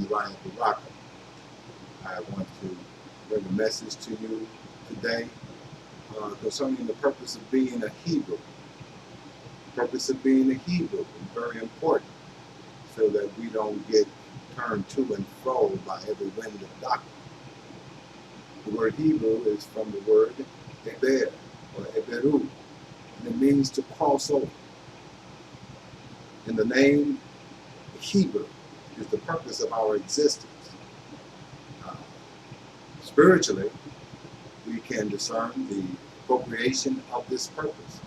Uriah Baraka. I want to bring a message to you today concerning the purpose of being a Hebrew. The purpose of being a Hebrew is very important so that we don't get turned to and fro by every wind of doctrine. The word Hebrew is from the word Heber or Heberu, and it means to cross over. In the name Hebrew is the purpose of our existence. Uh, Spiritually, we can discern the appropriation of this purpose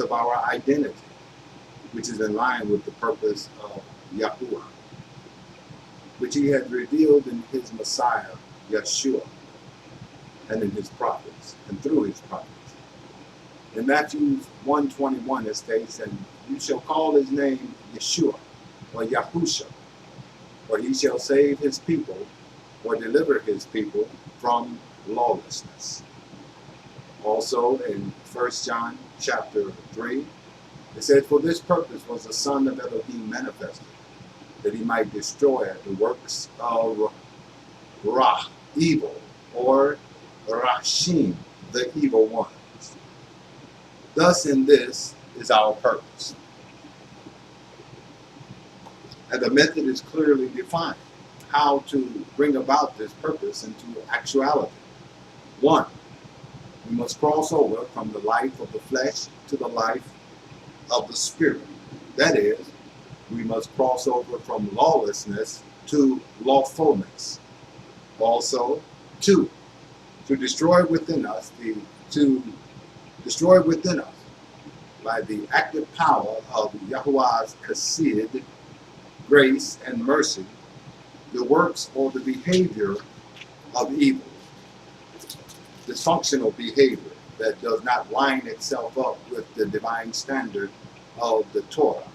of our identity, which is in line with the purpose of Yahuwah, which he had revealed in his Messiah, Yeshua, and in his prophets, and through his prophets. In Matthew 1:21, it states, "And you shall call his name Yeshua, or Yahusha, for he shall save his people, or deliver his people from lawlessness." Also in 1 John chapter 3, it said, "For this purpose was the Son of Elohim manifested, that he might destroy the works of Ra, evil, or Rashim, the evil ones." Thus in this is our purpose. And the method is clearly defined, how to bring about this purpose into actuality. 1, we must cross over from the life of the flesh to the life of the spirit. That is, we must cross over from lawlessness to lawfulness. Also, 2, to destroy within us by the active power of Yahuwah's chesed, grace and mercy, the works or the behavior of evil, dysfunctional behavior that does not line itself up with the divine standard of the Torah.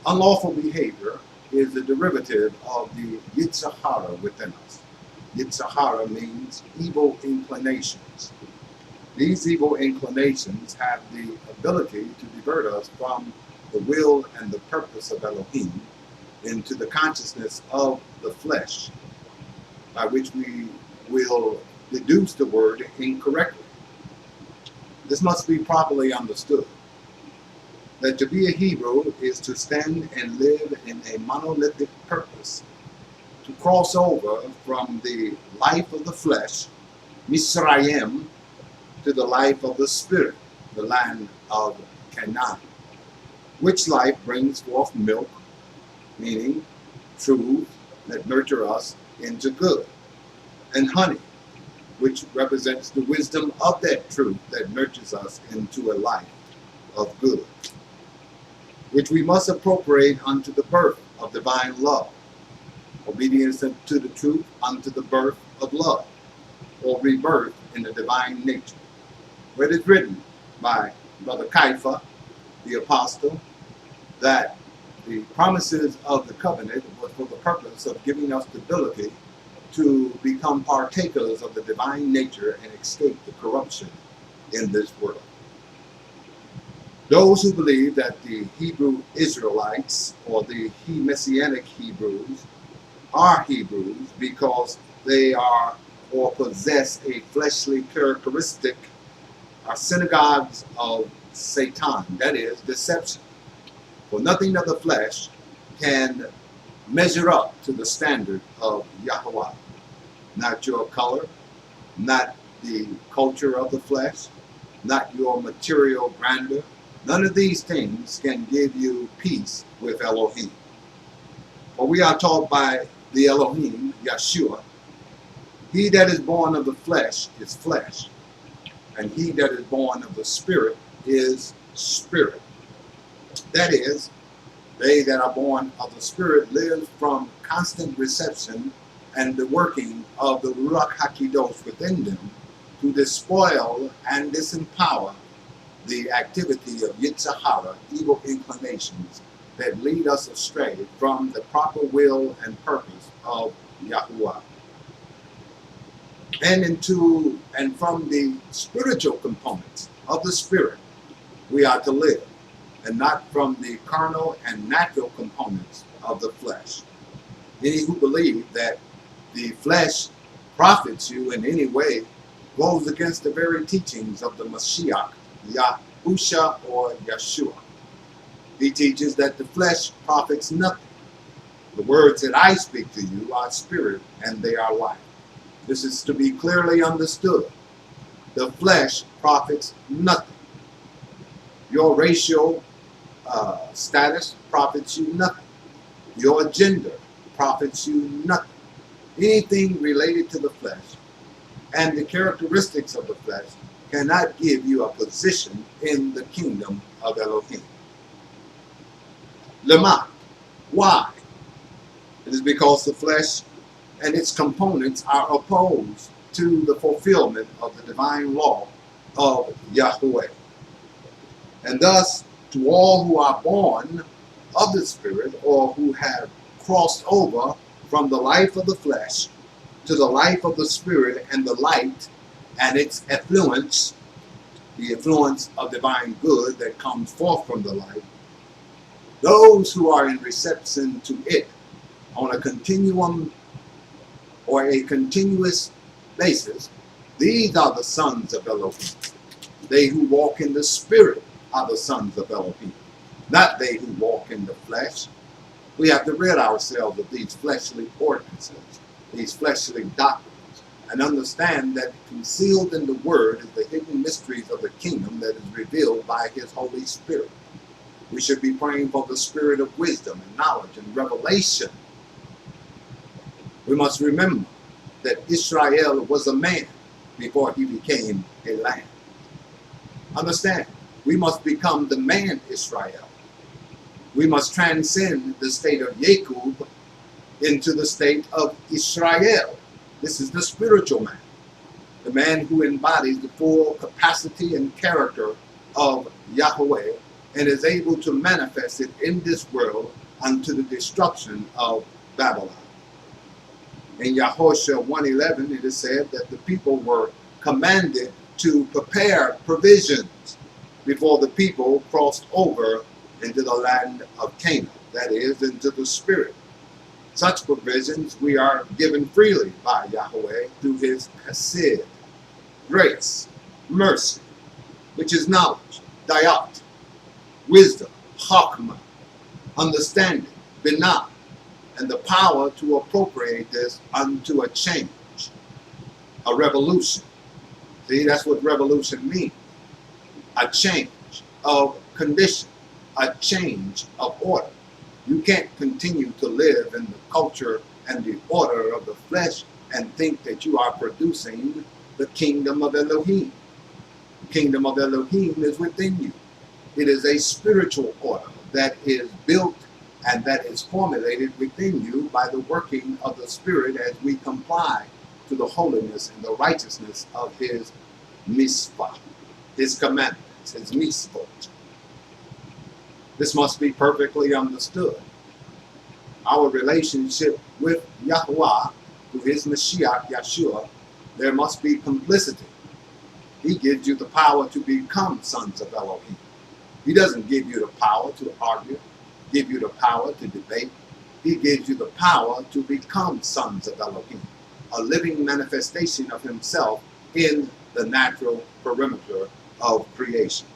Unlawful behavior is the derivative of the Yitzhahara within us. Yitzhahara means evil inclinations. These evil inclinations have the ability to divert us from the will and the purpose of Elohim into the consciousness of the flesh, by which we will deduce the word incorrectly. This must be properly understood, that to be a Hebrew is to stand and live in a monolithic purpose, to cross over from the life of the flesh, Misraim, to the life of the spirit, the land of Canaan, which life brings forth milk, meaning truth that nurture us into good, and honey, which represents the wisdom of that truth that nurtures us into a life of good, which we must appropriate unto the birth of divine love, obedience to the truth unto the birth of love, or rebirth in the divine nature. Where it is written by Brother Kaifa, the apostle, that the promises of the covenant was for the purpose of giving us the ability to become partakers of the divine nature and escape the corruption in this world. Those who believe that the Hebrew Israelites or the Messianic Hebrews are Hebrews because they are or possess a fleshly characteristic are synagogues of Satan, that is, deception. For nothing of the flesh can measure up to the standard of Yahuwah. Not your color, not the culture of the flesh, not your material grandeur. None of these things can give you peace with Elohim. For we are taught by the Elohim, Yeshua, he that is born of the flesh is flesh, and he that is born of the spirit is spirit. That is, they that are born of the spirit live from constant reception and the working of the Ruach HaKadosh within them to despoil and disempower the activity of Yitzhahara, evil inclinations that lead us astray from the proper will and purpose of Yahuwah. And from the spiritual components of the spirit we are to live. and not from the carnal and natural components of the flesh. Any who believe that the flesh profits you in any way goes against the very teachings of the Mashiach, Yahusha or Yeshua. He teaches that the flesh profits nothing. The words that I speak to you are spirit and they are life. This is to be clearly understood. The flesh profits nothing. Your racial status profits you nothing. Your gender profits you nothing. Anything related to the flesh and the characteristics of the flesh cannot give you a position in the kingdom of Elohim. Lema. Why? It is because the flesh and its components are opposed to the fulfillment of the divine law of Yahweh. And thus, to all who are born of the Spirit, or who have crossed over from the life of the flesh to the life of the Spirit and the light and its effluence, the influence of divine good that comes forth from the light, those who are in reception to it on a continuum or a continuous basis, these are the sons of Elohim. They who walk in the Spirit are the sons of Elohim, not they who walk in the flesh. We have to rid ourselves of these fleshly ordinances, these fleshly doctrines, and understand that concealed in the Word is the hidden mysteries of the kingdom that is revealed by His Holy Spirit. We should be praying for the spirit of wisdom and knowledge and revelation. We must remember that Israel was a man before he became a lamb. Understand, we must become the man Israel. We must transcend the state of Jacob into the state of Israel. This is the spiritual man, the man who embodies the full capacity and character of Yahweh and is able to manifest it in this world unto the destruction of Babylon. In Yahushua 1:11, it is said that the people were commanded to prepare provisions before the people crossed over into the land of Canaan, that is, into the Spirit. Such provisions we are given freely by Yahweh through His chesed, grace, mercy, which is knowledge, dayat, wisdom, chokmah, understanding, binah, and the power to appropriate this unto a change, a revolution. See, that's what revolution means. A change of condition, a change of order. You can't continue to live in the culture and the order of the flesh and think that you are producing the kingdom of Elohim. The kingdom of Elohim is within you. It is a spiritual order that is built and that is formulated within you by the working of the Spirit as we comply to the holiness and the righteousness of His mitzvah, His commandments, His mitzvot. This must be perfectly understood. Our relationship with Yahuwah, through His Mashiach, Yeshua, there must be complicity. He gives you the power to become sons of Elohim. He doesn't give you the power to argue, give you the power to debate. He gives you the power to become sons of Elohim, a living manifestation of Himself in the natural perimeter of creation.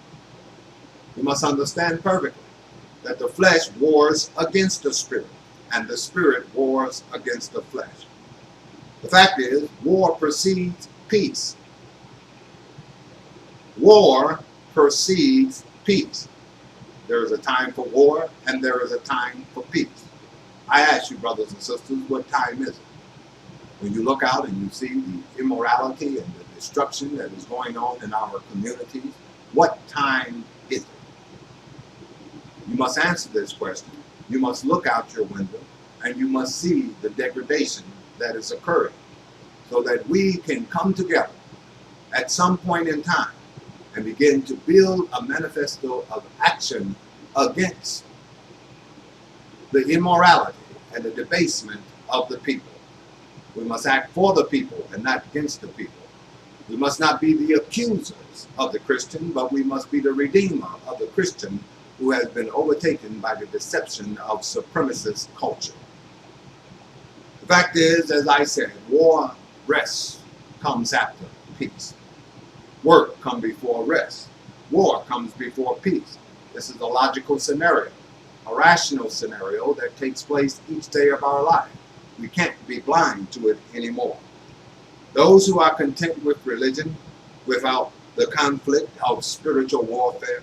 You must understand perfectly that the flesh wars against the spirit, and the spirit wars against the flesh. The fact is, war precedes peace. War precedes peace. There is a time for war, and there is a time for peace. I ask you, brothers and sisters, what time is it? When you look out and you see the immorality and the destruction that is going on in our communities, what time is it? You must answer this question. You must look out your window, and you must see the degradation that is occurring, so that we can come together at some point in time and begin to build a manifesto of action against the immorality and the debasement of the people. We must act for the people and not against the people. We must not be the accusers of the Christian, but we must be the redeemer of the Christian who has been overtaken by the deception of supremacist culture. The fact is, as I said, war, rest comes after peace. Work comes before rest. War comes before peace. This is a logical scenario, a rational scenario that takes place each day of our life. We can't be blind to it anymore. Those who are content with religion, without the conflict of spiritual warfare,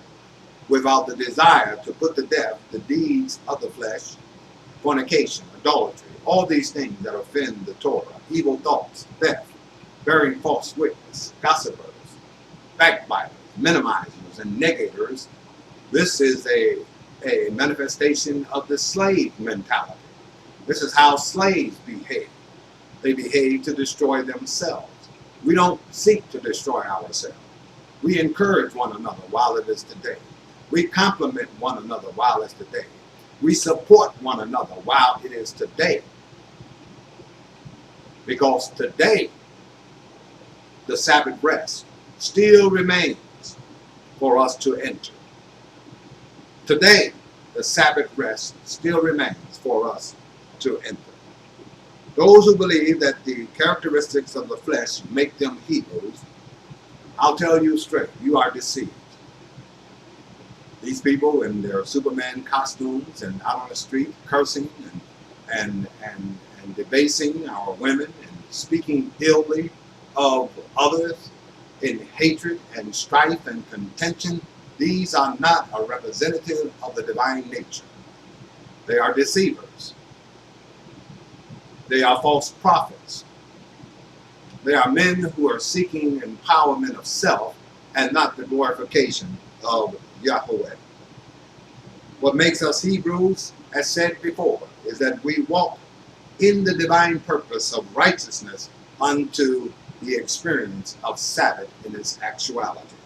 without the desire to put to death the deeds of the flesh, fornication, adultery, all these things that offend the Torah, evil thoughts, theft, bearing false witness, gossipers, backbiters, minimizers, and negators. This is a manifestation of the slave mentality. This is how slaves behave. They behave to destroy themselves. We don't seek to destroy ourselves. We encourage one another while it is today. We compliment one another while it's today. We support one another while it is today. Because today, the Sabbath rest still remains for us to enter. Today, the Sabbath rest still remains for us to enter. Those who believe that the characteristics of the flesh make them Hebrews, I'll tell you straight, you are deceived. These people in their Superman costumes and out on the street cursing and debasing our women and speaking illy of others in hatred and strife and contention, these are not a representative of the divine nature. They are deceivers. They are false prophets. They are men who are seeking empowerment of self and not the glorification of Yahweh. What makes us Hebrews, as said before, is that we walk in the divine purpose of righteousness unto the experience of Sabbath in its actuality.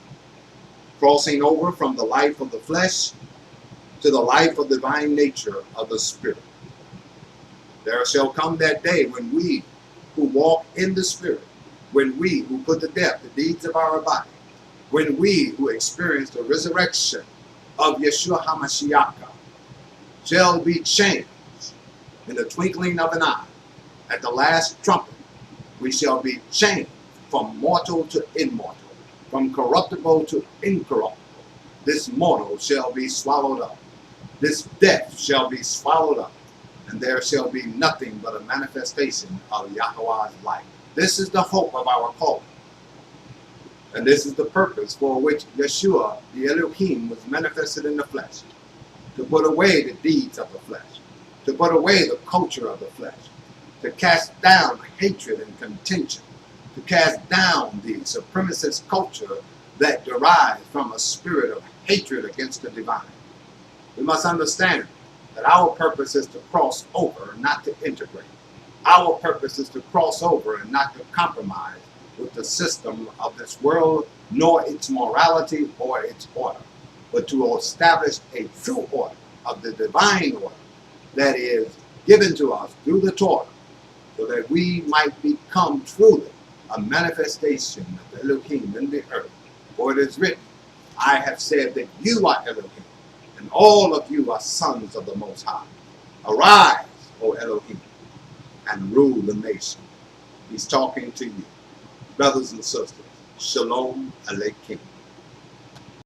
Crossing over from the life of the flesh to the life of divine nature of the Spirit. There shall come that day when we who walk in the Spirit, when we who put to death the deeds of our body, when we who experience the resurrection of Yeshua HaMashiach shall be changed in the twinkling of an eye. At the last trumpet, we shall be changed from mortal to immortal, from corruptible to incorruptible. This mortal shall be swallowed up. This death shall be swallowed up, and there shall be nothing but a manifestation of Yahweh's light. This is the hope of our calling. And this is the purpose for which Yeshua, the Elohim, was manifested in the flesh. To put away the deeds of the flesh. To put away the culture of the flesh. To cast down hatred and contention. To cast down the supremacist culture that derives from a spirit of hatred against the divine. We must understand that our purpose is to cross over, not to integrate. Our purpose is to cross over and not to compromise with the system of this world, nor its morality or its order, but to establish a true order of the divine order that is given to us through the Torah, so that we might become truly a manifestation of the Elohim in the earth. For it is written, I have said that you are Elohim, and all of you are sons of the Most High. Arise, O Elohim, and rule the nation. He's talking to you. Brothers and sisters, Shalom Aleichem.